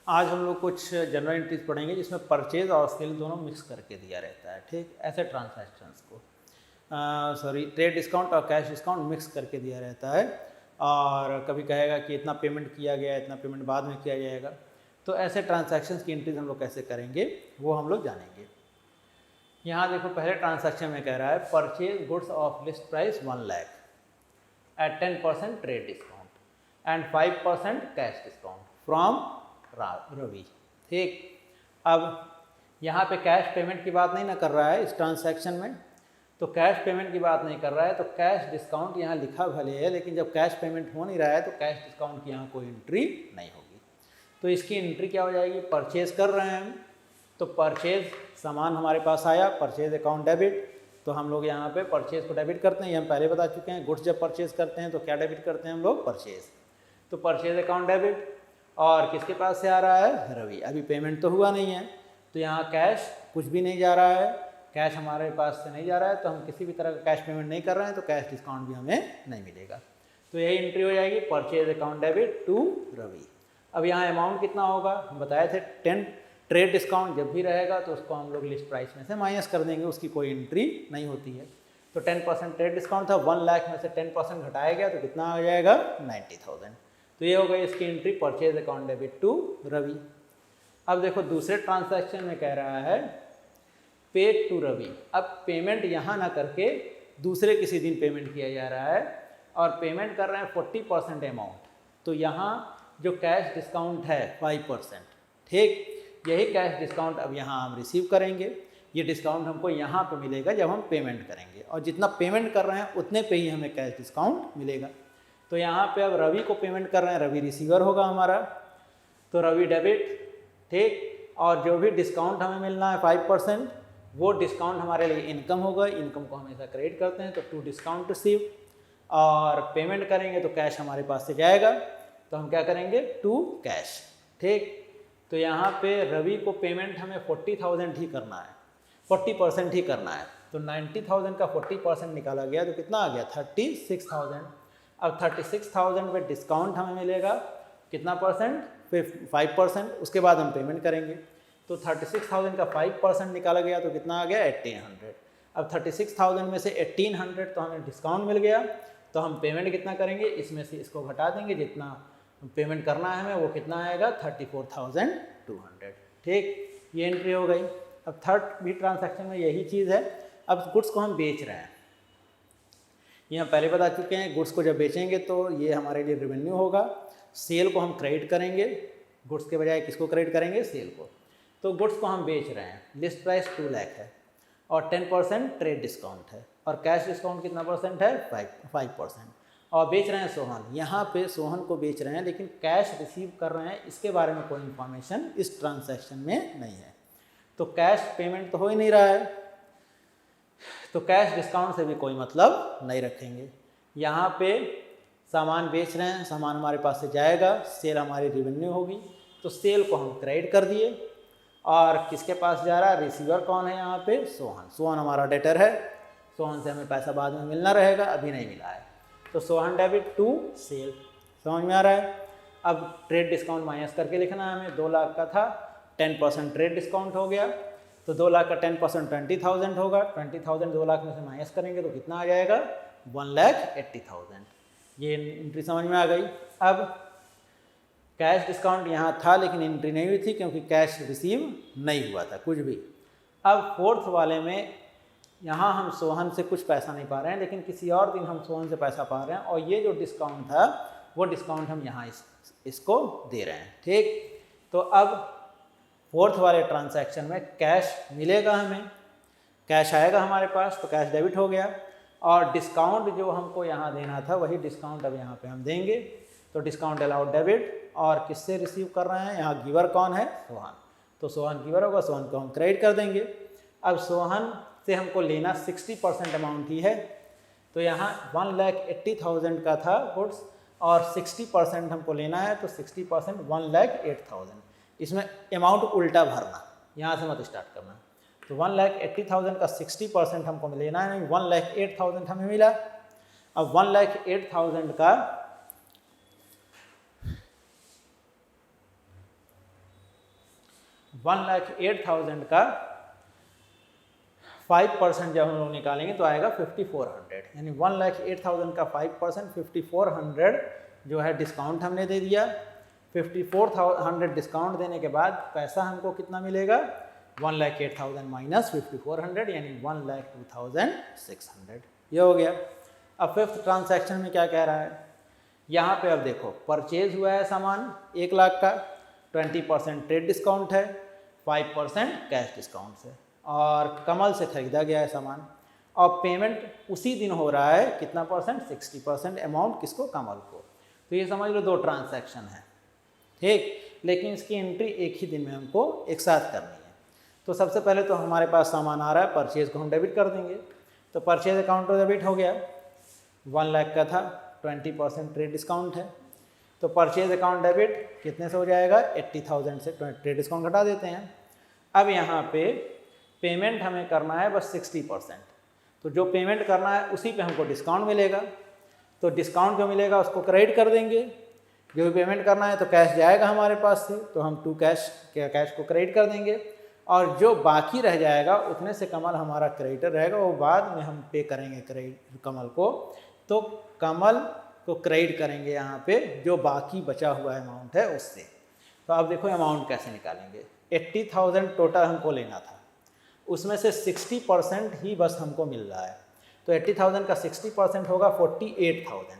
आज हम लोग कुछ जनरल एंट्रीज पढ़ेंगे जिसमें परचेज और सेल दोनों मिक्स करके दिया रहता है। ठीक, ऐसे ट्रांजैक्शंस को ट्रेड डिस्काउंट और कैश डिस्काउंट मिक्स करके दिया रहता है, और कभी कहेगा कि इतना पेमेंट किया गया, इतना पेमेंट बाद में किया जाएगा। तो ऐसे ट्रांजैक्शंस की एंट्रीज हम लोग कैसे करेंगे वो हम लोग जानेंगे। यहाँ देखो, पहले ट्रांजैक्शन में कह रहा है purchase goods of list price 1 lakh at 10% trade discount and 5% cash discount from Ravi. ठीक, अब यहाँ पे कैश पेमेंट की बात नहीं ना कर रहा है इस ट्रांजैक्शन में, तो कैश पेमेंट की बात नहीं कर रहा है, तो कैश डिस्काउंट यहाँ लिखा भले है, लेकिन जब कैश पेमेंट हो नहीं रहा है तो कैश डिस्काउंट की यहाँ कोई एंट्री नहीं होगी। तो इसकी एंट्री क्या हो जाएगी, परचेज कर रहे हैं हम, तो परचेज सामान हमारे पास आया, परचेज अकाउंट डेबिट, तो हम लोग यहाँ पे परचेज को डेबिट करते हैं। ये हम पहले बता चुके हैं, गुड्स जब परचेज करते हैं तो क्या डेबिट करते हैं हम लोग, परचेज। तो परचेज अकाउंट डेबिट, और किसके पास से आ रहा है, रवि। अभी पेमेंट तो हुआ नहीं है, तो यहाँ कैश कुछ भी नहीं जा रहा है, कैश हमारे पास से नहीं जा रहा है, तो हम किसी भी तरह का कैश पेमेंट नहीं कर रहे हैं, तो कैश डिस्काउंट भी हमें नहीं मिलेगा। तो यही एंट्री हो जाएगी, purchase account debit to Ravi. अब यहाँ अमाउंट कितना होगा, हम बताए थे 10। ट्रेड डिस्काउंट जब भी रहेगा तो उसको हम लोग लिस्ट प्राइस में से माइनस कर देंगे, उसकी कोई एंट्री नहीं होती है। तो 10% ट्रेड डिस्काउंट था, 1 लाख में से 10% घटाया गया तो कितना आ जाएगा, 90,000। तो ये हो गई इसकी entry, purchase account debit to Ravi. अब देखो दूसरे ट्रांजैक्शन में कह रहा है पेड टू रवि। अब पेमेंट यहाँ ना करके दूसरे किसी दिन पेमेंट किया जा रहा है, और पेमेंट कर रहे हैं 40% अमाउंट। तो यहाँ जो कैश डिस्काउंट है 5%, ठीक, यही कैश डिस्काउंट अब यहाँ हम रिसीव करेंगे। ये डिस्काउंट हमको यहाँ पे मिलेगा जब हम पेमेंट करेंगे, और जितना पेमेंट कर रहे हैं उतने पे ही हमें कैश डिस्काउंट मिलेगा। तो यहाँ पे अब रवि को पेमेंट कर रहे हैं, रवि रिसीवर होगा हमारा, तो रवि डेबिट। ठीक, और जो भी डिस्काउंट हमें मिलना है 5%, वो डिस्काउंट हमारे लिए इनकम होगा, इनकम को हमेशा क्रेडिट करते हैं, तो टू डिस्काउंट रिसीव। और पेमेंट करेंगे तो कैश हमारे पास से जाएगा, तो हम क्या करेंगे, टू कैश। ठीक, तो यहाँ पे रवि को पेमेंट हमें 40,000 ही करना है, 40% ही करना है। तो 90,000 का 40% निकाला गया तो कितना आ गया, 36,000। अब 36,000 पे डिस्काउंट हमें मिलेगा कितना परसेंट, 5%। उसके बाद हम पेमेंट करेंगे, तो 36,000 का 5% निकाला गया तो कितना आ गया, 1,800। अब 36,000 में से 1,800 तो हमें डिस्काउंट मिल गया, तो हम पेमेंट कितना करेंगे, इसमें से इसको घटा देंगे, जितना पेमेंट करना है हमें वो कितना आएगा, 34,200। ठीक, ये एंट्री हो गई। अब थर्ड भी ट्रांजैक्शन में यही चीज़ है। अब गुड्स को हम बेच रहे हैं, ये हम पहले बता चुके हैं, गुड्स को जब बेचेंगे तो ये हमारे लिए रेवेन्यू होगा। सेल को हम क्रेडिट करेंगे, गुड्स के बजाय किसको क्रेडिट करेंगे, सेल को। तो गुड्स को हम बेच रहे हैं, लिस्ट प्राइस 2 लाख है, और 10% ट्रेड डिस्काउंट है, और कैश डिस्काउंट कितना परसेंट है, 5%। और बेच रहे हैं सोहन, यहाँ पे सोहन को बेच रहे हैं, लेकिन कैश रिसीव कर रहे हैं, इसके बारे में कोई इन्फॉर्मेशन इस ट्रांजैक्शन में नहीं है। तो कैश पेमेंट तो हो ही नहीं रहा है, तो कैश डिस्काउंट से भी कोई मतलब नहीं रखेंगे। यहाँ पे सामान बेच रहे हैं, सामान हमारे पास से जाएगा, सेल हमारी रेवेन्यू होगी, तो सेल को हम क्रेडिट कर दिए। और किसके पास जा रहा है, रिसीवर कौन है यहाँ पे, सोहन। सोहन हमारा डेटर है, सोहन से हमें पैसा बाद में मिलना रहेगा, अभी नहीं मिला है, तो सोहन डेबिट टू सेल। समझ में आ रहा है। अब ट्रेड डिस्काउंट माइनस करके लिखना है हमें, 2 लाख का था, 10% ट्रेड डिस्काउंट हो गया, तो 2 लाख का 10% 20,000 होगा। 20,000 2 लाख में से माइनस करेंगे तो कितना आ जाएगा, 1,80,000। ये एंट्री समझ में आ गई। अब कैश डिस्काउंट यहाँ था लेकिन एंट्री नहीं हुई थी, क्योंकि कैश रिसीव नहीं हुआ था कुछ भी। अब फोर्थ वाले में यहाँ हम सोहन से कुछ पैसा नहीं पा रहे हैं, लेकिन किसी और दिन हम सोहन से पैसा पा रहे हैं, और ये जो डिस्काउंट था वो डिस्काउंट हम यहाँ इसको दे रहे हैं। ठीक, तो अब फोर्थ वाले ट्रांजैक्शन में कैश मिलेगा, हमें कैश आएगा हमारे पास, तो कैश डेबिट हो गया, और डिस्काउंट जो हमको यहाँ देना था वही डिस्काउंट अब यहाँ पे हम देंगे। तो डिस्काउंट अलाउड डेबिट, और किससे रिसीव कर रहे हैं, यहाँ गिवर कौन है, सोहन, तो सोहन गिवर होगा, सोहन को हम क्रेडिट कर देंगे। अब सोहन से हमको लेना 60% अमाउंट ही है, तो यहाँ 1,80,000 का था गुड्स, और 60% हमको लेना है, तो 60% 1,08,000। इसमें अमाउंट उल्टा भरना, यहाँ से मत स्टार्ट करना। तो 1,80,000 का 60% हमको लेना है, 1,08,000 हमें मिला। अब 1,08,000 का 1,08,000 का 5% जब हम लोग निकालेंगे तो आएगा 5,400, यानी 1,08,000 का 5% 5,400 जो है डिस्काउंट हमने दे दिया। 5,400 डिस्काउंट देने के बाद पैसा हमको कितना मिलेगा, 1,08,000 माइनस 5,400 यानी 1,02,600, ये हो गया। अब फिफ्थ ट्रांजैक्शन में क्या कह रहा है, यहाँ पे अब देखो परचेज हुआ है सामान 1 लाख का, 20% ट्रेड डिस्काउंट है, 5% कैश डिस्काउंट से, और कमल से खरीदा गया है सामान, और पेमेंट उसी दिन हो रहा है कितना परसेंट, 60% अमाउंट किसको, कमल को। तो ये समझ लो 2 ट्रांजैक्शन है, ठीक, लेकिन इसकी एंट्री एक ही दिन में हमको एक साथ करनी है। तो सबसे पहले तो हमारे पास सामान आ रहा है, परचेज को हम डेबिट कर देंगे, तो परचेज अकाउंट तो डेबिट हो गया, 1 लाख का था, 20% ट्रेड डिस्काउंट है, तो परचेज अकाउंट डेबिट कितने से हो जाएगा, 80,000 से ट्रेड डिस्काउंट घटा देते हैं। अब यहाँ पे पेमेंट हमें करना है बस 60%, तो जो पेमेंट करना है उसी पे हमको डिस्काउंट मिलेगा, तो डिस्काउंट जो मिलेगा उसको क्रेडिट कर देंगे। जो भी पेमेंट करना है तो कैश जाएगा हमारे पास से, तो हम कैश को क्रेडिट कर देंगे, और जो बाकी रह जाएगा उतने से कमल हमारा क्रेडिटर रहेगा, वो बाद में हम पे करेंगे क्रेडिट कमल को, तो कमल को क्रेडिट करेंगे यहाँ पे जो बाकी बचा हुआ अमाउंट है उससे। तो अब देखो अमाउंट कैसे निकालेंगे, 80,000 टोटल हमको लेना था, उसमें से 60% ही बस हमको मिल रहा है, तो 80,000 का 60% होगा 48,000,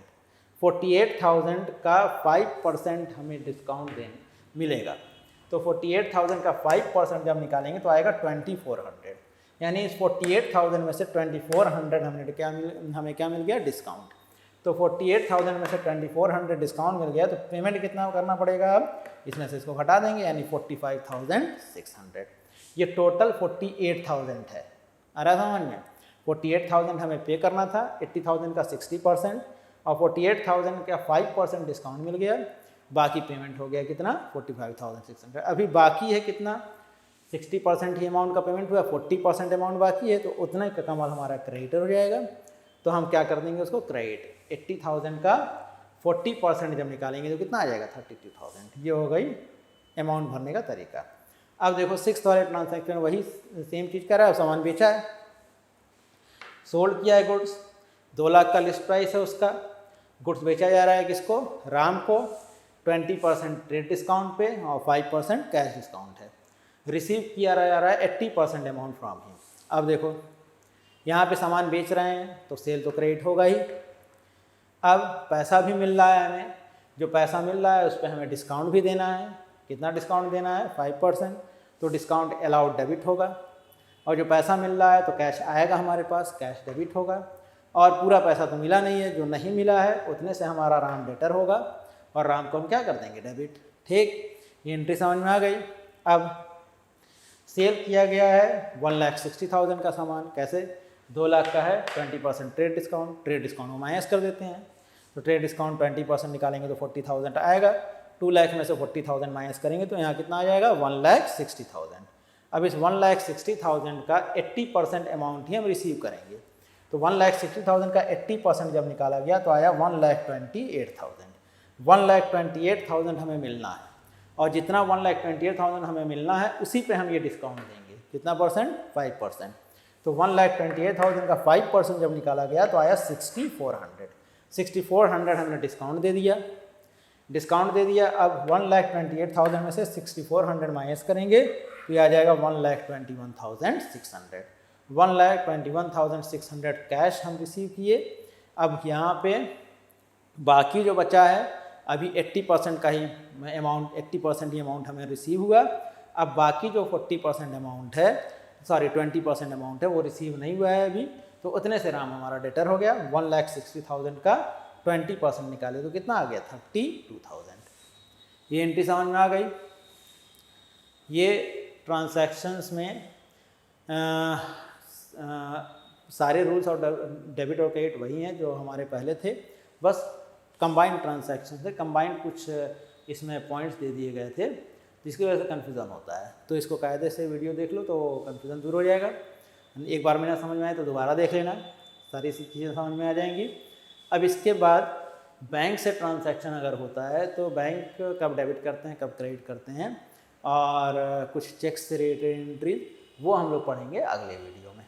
48,000 का 5% हमें डिस्काउंट मिलेगा, तो 48,000 का 5% जब निकालेंगे तो आएगा 2,400, यानी इस 48,000 में से 2,400 हमें क्या मिल गया, डिस्काउंट। तो 48,000 में से 2,400 डिस्काउंट मिल गया, तो पेमेंट कितना करना पड़ेगा, अब इसमें से इसको घटा देंगे, यानी 45,600। ये टोटल 48,000 है, आ रहा समझ में। 48,000 हमें पे करना था, 80,000 का 60% और 48,000 का 5% डिस्काउंट मिल गया, बाकी पेमेंट हो गया कितना, 45,600। अभी बाकी है कितना, 60% ही अमाउंट का पेमेंट हुआ, 40% अमाउंट बाकी है, तो उतना ही का कमाल हमारा क्रेडिटर हो जाएगा। तो हम क्या कर देंगे उसको, क्रेडिट 80,000 का 40% जब निकालेंगे तो कितना आ जाएगा, 32,000। ये हो गई अमाउंट भरने का तरीका। अब देखो 6th वाले ट्रांजैक्शन वही सेम चीज़ कर रहा है, सामान बेचा है, सोल्ड किया है गुड्स, 2 लाख का लिस्ट प्राइस है उसका, गुड्स बेचा जा रहा है किसको, राम को, 20% ट्रेड डिस्काउंट पे और 5% कैश डिस्काउंट है। रिसीव किया जा रहा है 80% अमाउंट फ्रॉम हिम। अब देखो यहाँ पे सामान बेच रहे हैं तो सेल तो क्रेडिट होगा ही। अब पैसा भी मिल रहा है हमें, जो पैसा मिल रहा है उस पर हमें डिस्काउंट भी देना है, कितना डिस्काउंट देना है, 5%, तो डिस्काउंट अलाउड डेबिट होगा। और जो पैसा मिल रहा है तो कैश आएगा हमारे पास, कैश डेबिट होगा, और पूरा पैसा तो मिला नहीं है, जो नहीं मिला है उतने से हमारा राम डेटर होगा, और राम को हम क्या कर देंगे, डेबिट। ठीक, ये एंट्री समझ में आ गई। अब सेल किया गया है 1,60,000 का सामान, कैसे, 2 लाख का है, 20% ट्रेड डिस्काउंट माइनस कर देते हैं, तो ट्रेड डिस्काउंट 20% निकालेंगे तो 40,000 आएगा, 2 लाख में से 40,000 माइनस करेंगे तो यहाँ कितना आ जाएगा, 1,60,000। अब इस 1,60,000 का 80% अमाउंट ही हम रिसीव करेंगे, तो 1,60,000 का 80% जब निकाला गया तो आया 1,28,000। 1,28,000 हमें मिलना है, और जितना 1,28,000 हमें मिलना है उसी पे हम ये डिस्काउंट देंगे, कितना परसेंट, 5%। तो 1,28,000 का 5% जब निकाला गया तो आया 6,400। 6,400 हमने डिस्काउंट दे दिया, अब 1,28,000 में से 6,400 माइनस करेंगे तो ये आ जाएगा 1,21,600। 1,21,600 कैश हम रिसीव किए। अब यहाँ पे बाकी जो बचा है, अभी 80% का ही अमाउंट, 80% ही अमाउंट हमें रिसीव हुआ। अब बाकी जो 40% अमाउंट है, 20% अमाउंट है वो रिसीव नहीं हुआ है अभी, तो उतने से राम हमारा डेटर हो गया। 1,60,000 का 20% निकाले तो कितना आ गया, 32,000। ये एंट्री समझ में आ गई। ये ट्रांजैक्शंस में सारे रूल्स और डेबिट और क्रेडिट वही हैं जो हमारे पहले थे, बस कंबाइंड ट्रांजैक्शन थे। कंबाइंड कुछ इसमें पॉइंट्स दे दिए गए थे जिसकी वजह से कन्फ्यूज़न होता है, तो इसको कायदे से वीडियो देख लो तो कन्फ्यूज़न दूर हो जाएगा। एक बार में ना समझ में आए तो दोबारा देख लेना, सारी चीज़ें समझ में आ जाएंगी। अब इसके बाद बैंक से ट्रांजैक्शन अगर होता है तो बैंक कब डेबिट करते हैं, कब क्रेडिट करते हैं, और कुछ चेक्स से रिलेटेड एंट्रीज वो हम लोग पढ़ेंगे अगले वीडियो में।